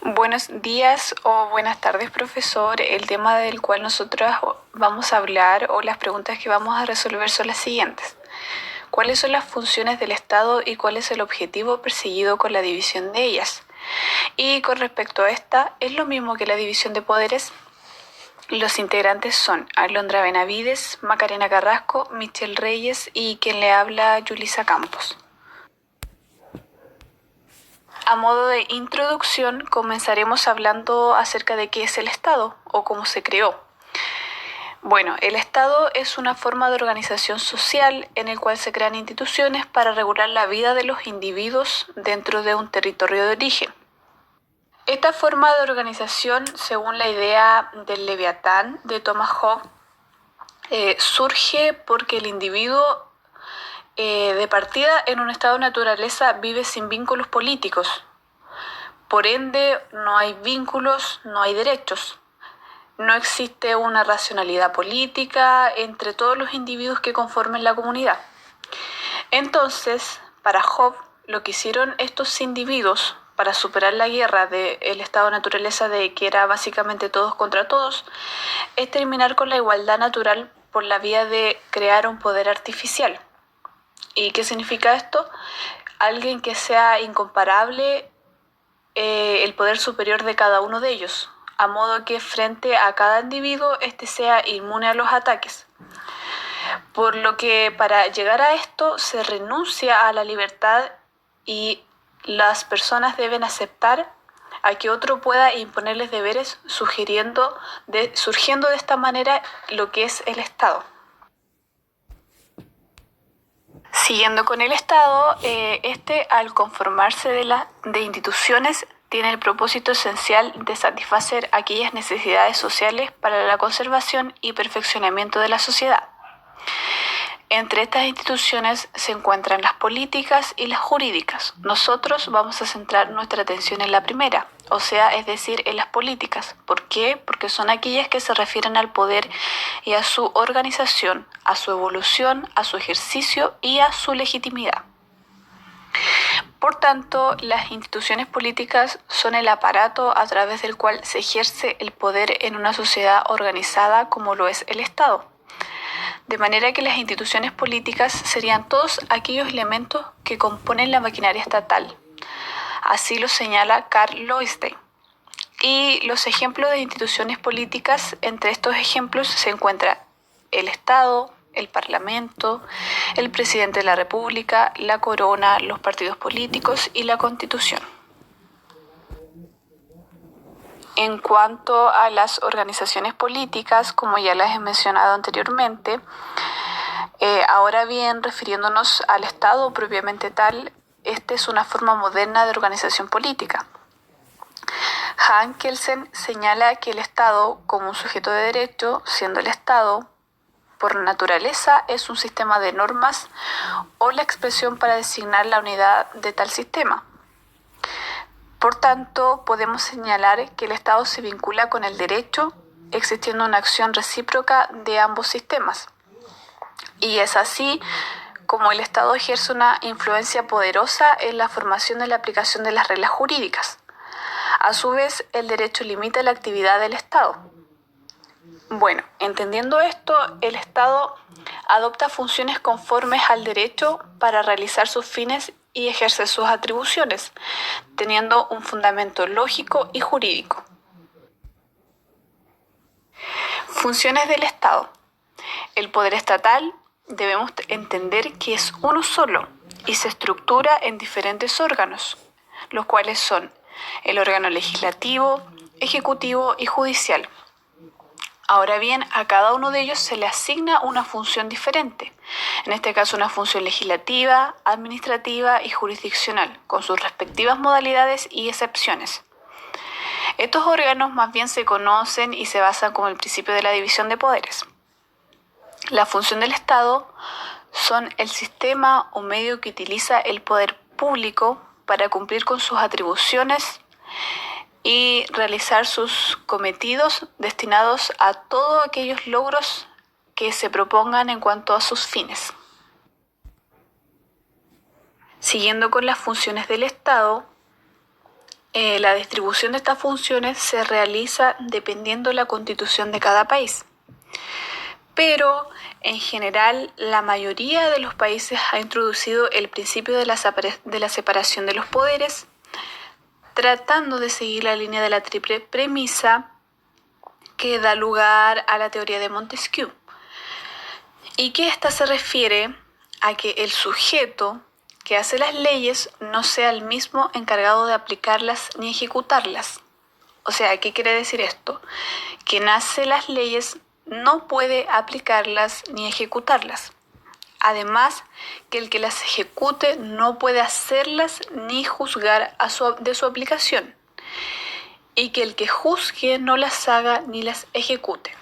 Buenos días o buenas tardes, profesor. El tema del cual nosotros vamos a hablar o las preguntas que vamos a resolver son las siguientes. ¿Cuáles son las funciones del Estado y cuál es el objetivo perseguido con la división de ellas? Y con respecto a esta, ¿es lo mismo que la división de poderes? Los integrantes son Alondra Benavides, Macarena Carrasco, Michelle Reyes y quien le habla, Yulisa Campos. A modo de introducción, comenzaremos hablando acerca de qué es el Estado o cómo se creó. Bueno, el Estado es una forma de organización social en el cual se crean instituciones para regular la vida de los individuos dentro de un territorio de origen. Esta forma de organización, según la idea del Leviatán de Thomas Hobbes, surge porque el individuo de partida en un estado de naturaleza vive sin vínculos políticos. Por ende, no hay vínculos, no hay derechos. No existe una racionalidad política entre todos los individuos que conformen la comunidad. Entonces, para Hobbes, lo que hicieron estos individuos para superar la guerra del estado de naturaleza de que era básicamente todos contra todos, es terminar con la igualdad natural por la vía de crear un poder artificial. ¿Y qué significa esto? Alguien que sea incomparable el poder superior de cada uno de ellos, a modo que frente a cada individuo éste sea inmune a los ataques. Por lo que para llegar a esto se renuncia a la libertad y las personas deben aceptar a que otro pueda imponerles deberes surgiendo de esta manera lo que es el Estado. Siguiendo con el Estado, al conformarse de instituciones tiene el propósito esencial de satisfacer aquellas necesidades sociales para la conservación y perfeccionamiento de la sociedad. Entre estas instituciones se encuentran las políticas y las jurídicas. Nosotros vamos a centrar nuestra atención en la primera, es decir, en las políticas. ¿Por qué? Porque son aquellas que se refieren al poder y a su organización, a su evolución, a su ejercicio y a su legitimidad. Por tanto, las instituciones políticas son el aparato a través del cual se ejerce el poder en una sociedad organizada como lo es el Estado. De manera que las instituciones políticas serían todos aquellos elementos que componen la maquinaria estatal. Así lo señala Carl Loewenstein. Y los ejemplos de instituciones políticas, entre estos ejemplos se encuentra el Estado, el Parlamento, el Presidente de la República, la Corona, los partidos políticos y la Constitución. En cuanto a las organizaciones políticas, como ya las he mencionado anteriormente, ahora bien, refiriéndonos al Estado propiamente tal, esta es una forma moderna de organización política. Hans Kelsen señala que el Estado, como un sujeto de derecho, siendo el Estado, por naturaleza, es un sistema de normas o la expresión para designar la unidad de tal sistema. Por tanto, podemos señalar que el Estado se vincula con el derecho, existiendo una acción recíproca de ambos sistemas. Y es así como el Estado ejerce una influencia poderosa en la formación y la aplicación de las reglas jurídicas. A su vez, el derecho limita la actividad del Estado. Bueno, entendiendo esto, el Estado adopta funciones conformes al derecho para realizar sus fines y ejercer sus atribuciones, teniendo un fundamento lógico y jurídico. Funciones del Estado. El poder estatal debemos entender que es uno solo y se estructura en diferentes órganos, los cuales son el órgano legislativo, ejecutivo y judicial. Ahora bien, a cada uno de ellos se le asigna una función diferente, en este caso una función legislativa, administrativa y jurisdiccional, con sus respectivas modalidades y excepciones. Estos órganos más bien se conocen y se basan como el principio de la división de poderes. La función del Estado son el sistema o medio que utiliza el poder público para cumplir con sus atribuciones y realizar sus cometidos destinados a todos aquellos logros que se propongan en cuanto a sus fines. Siguiendo con las funciones del Estado, La distribución de estas funciones se realiza dependiendo de la constitución de cada país. Pero en general la mayoría de los países ha introducido el principio de la separación de los poderes, tratando de seguir la línea de la triple premisa que da lugar a la teoría de Montesquieu, y que ésta se refiere a que el sujeto que hace las leyes no sea el mismo encargado de aplicarlas ni ejecutarlas. O sea, ¿qué quiere decir esto? Quien hace las leyes no puede aplicarlas ni ejecutarlas. Además, que el que las ejecute no puede hacerlas ni juzgar de su aplicación. Y que el que juzgue no las haga ni las ejecute.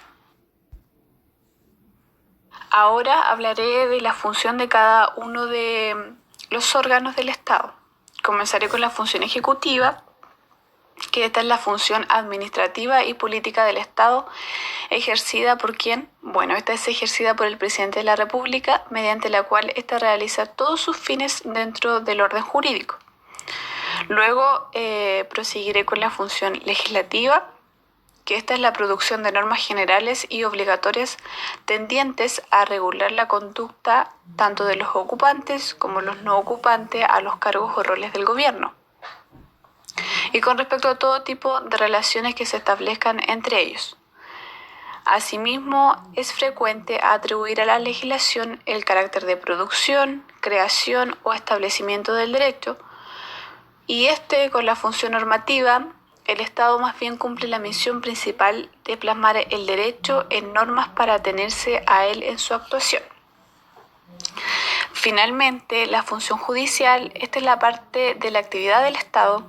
Ahora hablaré de la función de cada uno de los órganos del Estado. Comenzaré con la función ejecutiva, que esta es la función administrativa y política del Estado, ejercida por ¿quién? Bueno, esta es ejercida por el presidente de la República, mediante la cual ésta realiza todos sus fines dentro del orden jurídico. Luego proseguiré con la función legislativa, que esta es la producción de normas generales y obligatorias tendientes a regular la conducta tanto de los ocupantes como los no ocupantes a los cargos o roles del gobierno, y con respecto a todo tipo de relaciones que se establezcan entre ellos. Asimismo, es frecuente atribuir a la legislación el carácter de producción, creación o establecimiento del derecho, y con la función normativa, el Estado más bien cumple la misión principal de plasmar el derecho en normas para atenerse a él en su actuación. Finalmente, la función judicial, esta es la parte de la actividad del Estado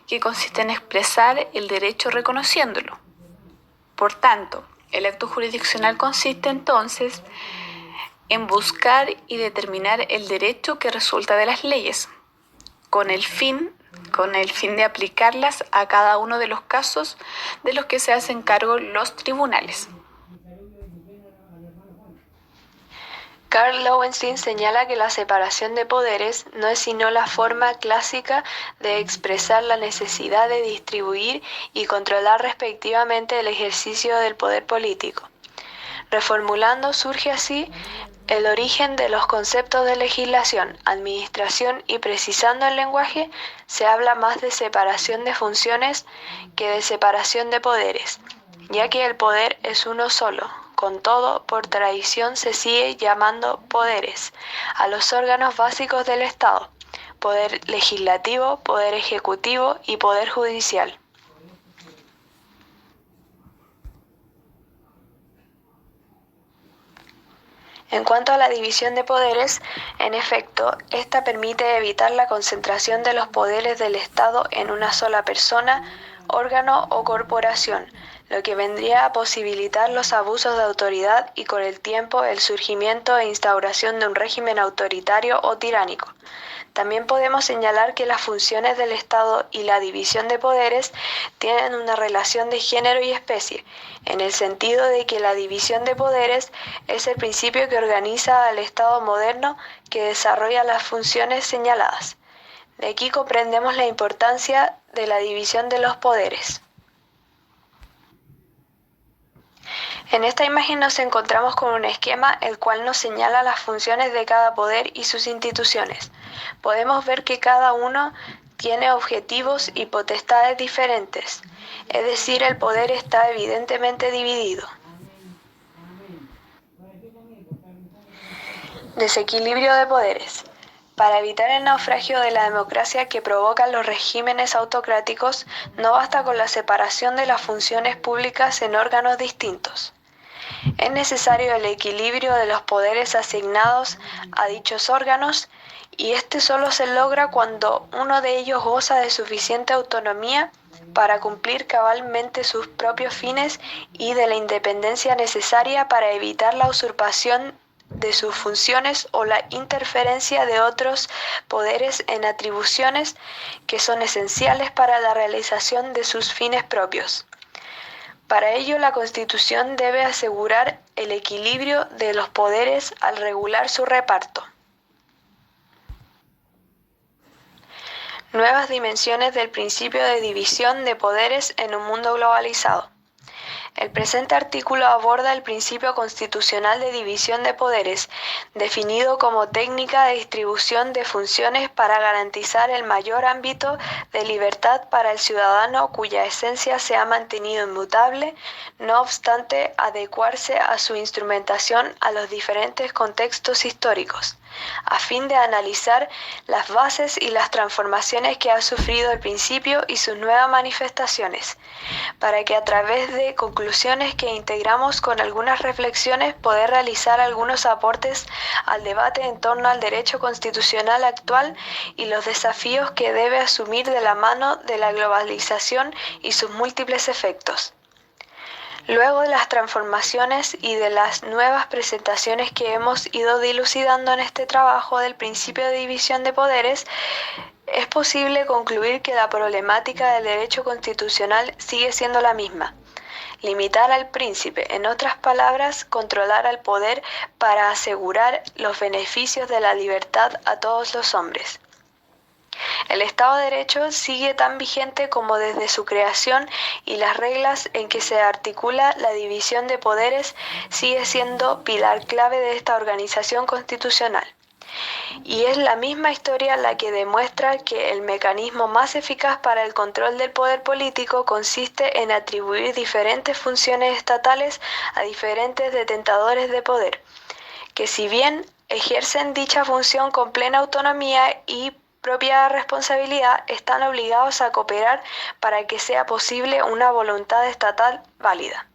que consiste en expresar el derecho reconociéndolo. Por tanto, el acto jurisdiccional consiste entonces en buscar y determinar el derecho que resulta de las leyes, con el fin de aplicarlas a cada uno de los casos de los que se hacen cargo los tribunales. Karl Loewenstein señala que la separación de poderes no es sino la forma clásica de expresar la necesidad de distribuir y controlar respectivamente el ejercicio del poder político. Reformulando, surge así el origen de los conceptos de legislación, administración, y precisando el lenguaje, se habla más de separación de funciones que de separación de poderes, ya que el poder es uno solo. Con todo, por tradición se sigue llamando poderes a los órganos básicos del Estado: poder legislativo, poder ejecutivo y poder judicial. En cuanto a la división de poderes, en efecto, esta permite evitar la concentración de los poderes del Estado en una sola persona, órgano o corporación, lo que vendría a posibilitar los abusos de autoridad y con el tiempo el surgimiento e instauración de un régimen autoritario o tiránico. También podemos señalar que las funciones del Estado y la división de poderes tienen una relación de género y especie, en el sentido de que la división de poderes es el principio que organiza al Estado moderno que desarrolla las funciones señaladas. De aquí comprendemos la importancia de la división de los poderes. En esta imagen nos encontramos con un esquema el cual nos señala las funciones de cada poder y sus instituciones. Podemos ver que cada uno tiene objetivos y potestades diferentes, es decir, el poder está evidentemente dividido. Desequilibrio de poderes. Para evitar el naufragio de la democracia que provocan los regímenes autocráticos, no basta con la separación de las funciones públicas en órganos distintos. Es necesario el equilibrio de los poderes asignados a dichos órganos, y este solo se logra cuando uno de ellos goza de suficiente autonomía para cumplir cabalmente sus propios fines y de la independencia necesaria para evitar la usurpación de sus funciones o la interferencia de otros poderes en atribuciones que son esenciales para la realización de sus fines propios. Para ello, la Constitución debe asegurar el equilibrio de los poderes al regular su reparto. Nuevas dimensiones del principio de división de poderes en un mundo globalizado. El presente artículo aborda el principio constitucional de división de poderes, definido como técnica de distribución de funciones para garantizar el mayor ámbito de libertad para el ciudadano cuya esencia se ha mantenido inmutable, no obstante adecuarse a su instrumentación a los diferentes contextos históricos, a fin de analizar las bases y las transformaciones que ha sufrido el principio y sus nuevas manifestaciones, para que a través de conclusiones que integramos con algunas reflexiones poder realizar algunos aportes al debate en torno al derecho constitucional actual y los desafíos que debe asumir de la mano de la globalización y sus múltiples efectos. Luego de las transformaciones y de las nuevas presentaciones que hemos ido dilucidando en este trabajo del principio de división de poderes, es posible concluir que la problemática del derecho constitucional sigue siendo la misma: limitar al príncipe, en otras palabras, controlar al poder para asegurar los beneficios de la libertad a todos los hombres. El Estado de Derecho sigue tan vigente como desde su creación y las reglas en que se articula la división de poderes sigue siendo pilar clave de esta organización constitucional. Y es la misma historia la que demuestra que el mecanismo más eficaz para el control del poder político consiste en atribuir diferentes funciones estatales a diferentes detentadores de poder, que si bien ejercen dicha función con plena autonomía y propia responsabilidad, están obligados a cooperar para que sea posible una voluntad estatal válida.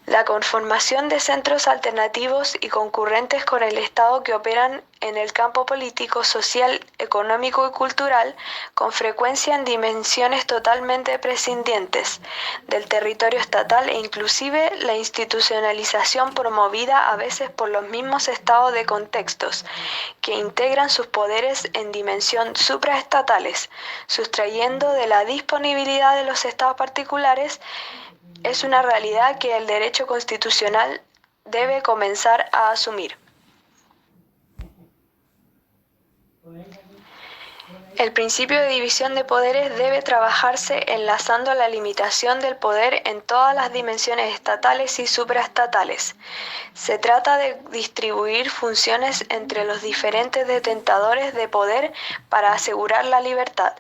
La conformación de centros alternativos y concurrentes con el Estado que operan en el campo político, social, económico y cultural, con frecuencia en dimensiones totalmente prescindientes del territorio estatal e inclusive la institucionalización promovida a veces por los mismos estados de contextos, que integran sus poderes en dimensión supraestatales, sustrayendo de la disponibilidad de los estados particulares, es una realidad que el derecho constitucional debe comenzar a asumir. El principio de división de poderes debe trabajarse enlazando la limitación del poder en todas las dimensiones estatales y supraestatales. Se trata de distribuir funciones entre los diferentes detentadores de poder para asegurar la libertad.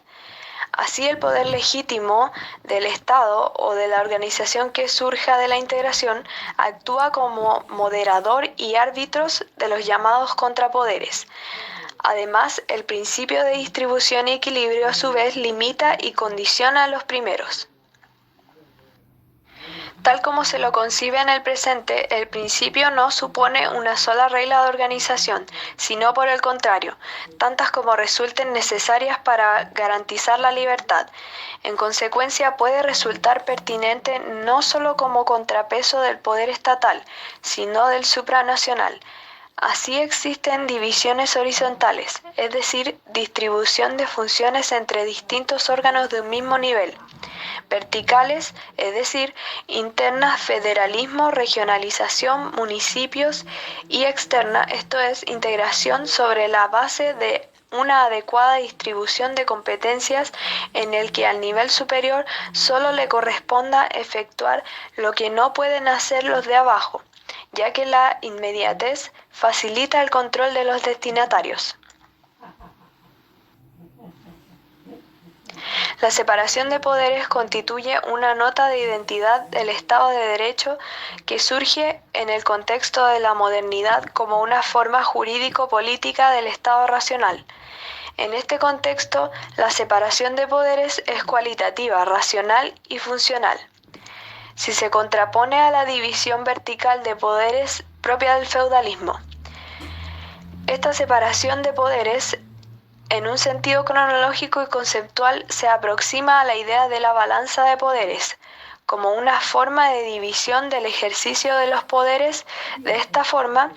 Así, el poder legítimo del Estado o de la organización que surja de la integración actúa como moderador y árbitros de los llamados contrapoderes. Además, el principio de distribución y equilibrio a su vez limita y condiciona a los primeros. Tal como se lo concibe en el presente, el principio no supone una sola regla de organización, sino por el contrario, tantas como resulten necesarias para garantizar la libertad. En consecuencia, puede resultar pertinente no solo como contrapeso del poder estatal, sino del supranacional. Así existen divisiones horizontales, es decir, distribución de funciones entre distintos órganos de un mismo nivel. Verticales, es decir, internas, federalismo, regionalización, municipios, y externa, esto es, integración sobre la base de una adecuada distribución de competencias en el que al nivel superior solo le corresponda efectuar lo que no pueden hacer los de abajo, ya que la inmediatez facilita el control de los destinatarios. La separación de poderes constituye una nota de identidad del Estado de Derecho que surge en el contexto de la modernidad como una forma jurídico-política del Estado racional. En este contexto, la separación de poderes es cualitativa, racional y funcional. Si se contrapone a la división vertical de poderes propia del feudalismo. Esta separación de poderes, en un sentido cronológico y conceptual, se aproxima a la idea de la balanza de poderes, como una forma de división del ejercicio de los poderes. De esta forma,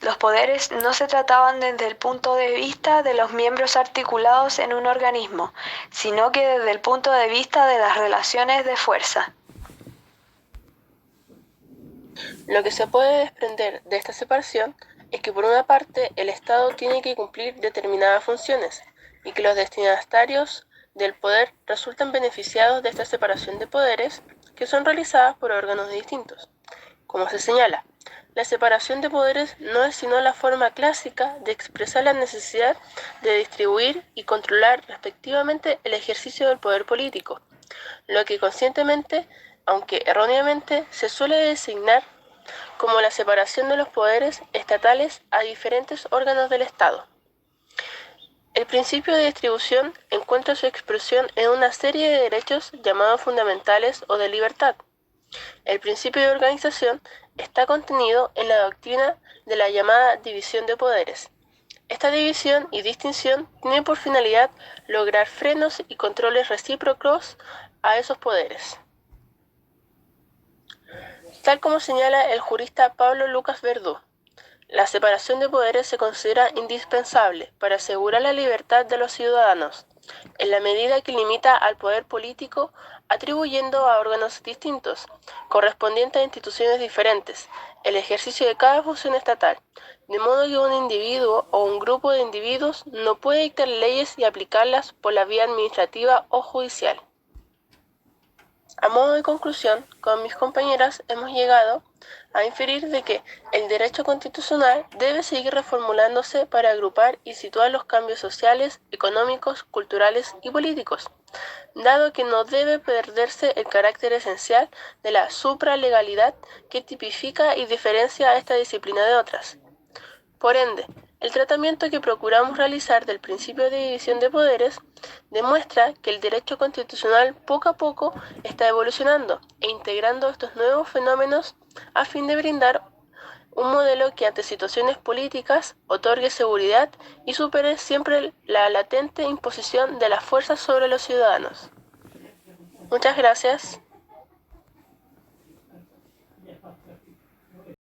los poderes no se trataban desde el punto de vista de los miembros articulados en un organismo, sino que desde el punto de vista de las relaciones de fuerza. Lo que se puede desprender de esta separación es que, por una parte, el Estado tiene que cumplir determinadas funciones, y que los destinatarios del poder resultan beneficiados de esta separación de poderes que son realizadas por órganos distintos. Como se señala, la separación de poderes no es sino la forma clásica de expresar la necesidad de distribuir y controlar respectivamente el ejercicio del poder político, lo que conscientemente, aunque erróneamente, se suele designar como la separación de los poderes estatales a diferentes órganos del Estado. El principio de distribución encuentra su expresión en una serie de derechos llamados fundamentales o de libertad. El principio de organización está contenido en la doctrina de la llamada división de poderes. Esta división y distinción tiene por finalidad lograr frenos y controles recíprocos a esos poderes. Tal como señala el jurista Pablo Lucas Verdú, la separación de poderes se considera indispensable para asegurar la libertad de los ciudadanos, en la medida que limita al poder político atribuyendo a órganos distintos, correspondientes a instituciones diferentes, el ejercicio de cada función estatal, de modo que un individuo o un grupo de individuos no puede dictar leyes y aplicarlas por la vía administrativa o judicial. A modo de conclusión, con mis compañeras hemos llegado a inferir de que el derecho constitucional debe seguir reformulándose para agrupar y situar los cambios sociales, económicos, culturales y políticos, dado que no debe perderse el carácter esencial de la supralegalidad que tipifica y diferencia a esta disciplina de otras. Por ende, el tratamiento que procuramos realizar del principio de división de poderes demuestra que el derecho constitucional poco a poco está evolucionando e integrando estos nuevos fenómenos a fin de brindar un modelo que ante situaciones políticas otorgue seguridad y supere siempre la latente imposición de las fuerzas sobre los ciudadanos. Muchas gracias.